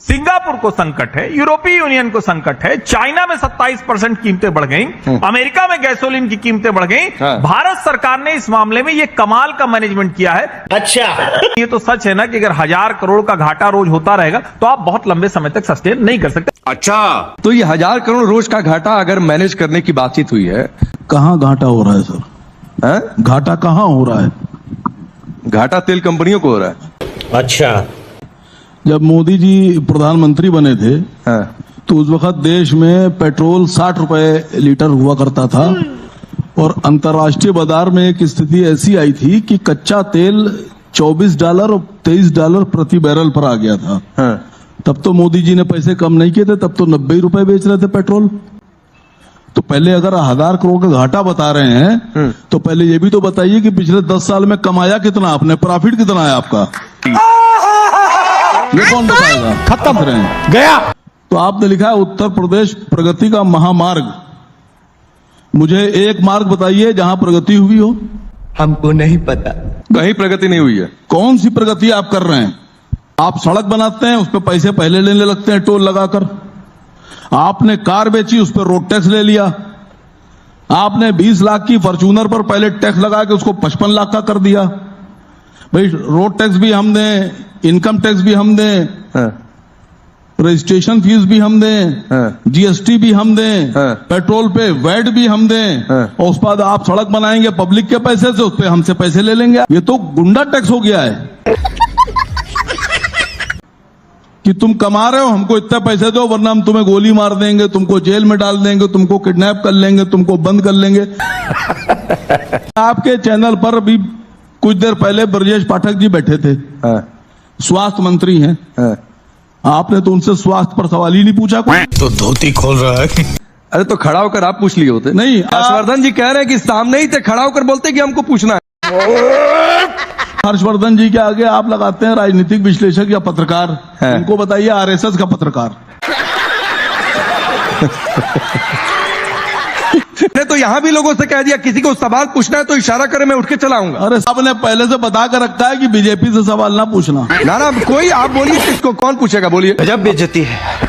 Singapore को संकट है, यूरोपीय यूनियन को संकट है, चाइना में 27% कीमतें बढ़ गई, अमेरिका में गैसोलीन की कीमतें बढ़ गई। भारत सरकार ने इस मामले में ये कमाल का मैनेजमेंट किया है। अच्छा, ये तो सच है ना कि अगर 1000 करोड़ का घाटा रोज होता रहेगा तो आप बहुत लंबे समय तक सस्टेन नहीं कर सकते। अच्छा, तो ये 1000 करोड़ रोज का घाटा अगर मैनेज करने की बातचीत हुई है, कहाँ घाटा हो रहा है सर? है? घाटा कहाँ हो रहा है? घाटा तेल कंपनियों को हो रहा है। अच्छा, जब मोदी जी प्रधानमंत्री बने थे तो उस वक्त देश में पेट्रोल 60 रुपए लीटर हुआ करता था और अंतर्राष्ट्रीय बाजार में एक स्थिति ऐसी आई थी कि कच्चा तेल $24 और $23 प्रति बैरल पर आ गया था। तब तो मोदी जी ने पैसे कम नहीं किए थे, तब तो 90 रुपए बेच रहे थे पेट्रोल। तो पहले अगर 1000 करोड़ का घाटा बता रहे हैं तो पहले ये भी तो बताइए कि पिछले 10 साल में कमाया कितना आपने, प्रॉफिट कितना है आपका? ये कौन बताएगा? खत्म रहे गया। तो आपने लिखा है उत्तर प्रदेश प्रगति का महामार्ग। मुझे एक मार्ग बताइए जहां प्रगति हुई हो। हमको नहीं पता, कहीं प्रगति नहीं हुई है। कौन सी प्रगति आप कर रहे हैं? आप सड़क बनाते हैं, उस पर पैसे पहले लेने लगते हैं टोल लगाकर। आपने कार बेची, उस पर रोड टैक्स ले लिया। आपने 20 लाख की फॉर्च्यूनर पर पहले टैक्स लगा के उसको 55 लाख का कर दिया। भाई रोड टैक्स भी हम दें, इनकम टैक्स भी हम दें, रजिस्ट्रेशन फीस भी हम दें, जीएसटी भी हम दें, पेट्रोल पे वैट भी हम दें, और उस बाद आप सड़क बनाएंगे पब्लिक के पैसे से, उस पर हमसे पैसे ले लेंगे। ये तो गुंडा टैक्स हो गया है कि तुम कमा रहे हो, हमको इतने पैसे दो वरना हम तुम्हें गोली मार देंगे, तुमको जेल में डाल देंगे, तुमको किडनैप कर लेंगे, तुमको बंद कर लेंगे। आपके चैनल पर अभी कुछ देर पहले ब्रजेश पाठक जी बैठे थे, स्वास्थ्य मंत्री हैं। आपने तो उनसे स्वास्थ्य पर सवाल ही नहीं पूछा। कोई तो धोती खोल रहा है। अरे तो खड़ा होकर आप पूछ लिए होते। नहीं, हर्षवर्धन जी कह रहे हैं कि सामने ही थे, खड़ा होकर बोलते कि हमको पूछना है। हर्षवर्धन जी के आगे आप लगाते हैं राजनीतिक विश्लेषक या पत्रकार। इनको बताइए आरएसएस का पत्रकार। ने तो यहां भी लोगों से कह दिया किसी को सवाल पूछना है तो इशारा करे, मैं उठ के चला आऊंगा। अरे साहब ने पहले से बता कर रखा है कि बीजेपी से सवाल ना पूछना। ना कोई आप बोलिए, किसको कौन पूछेगा? बोलिए। गजब बेइज्जती है।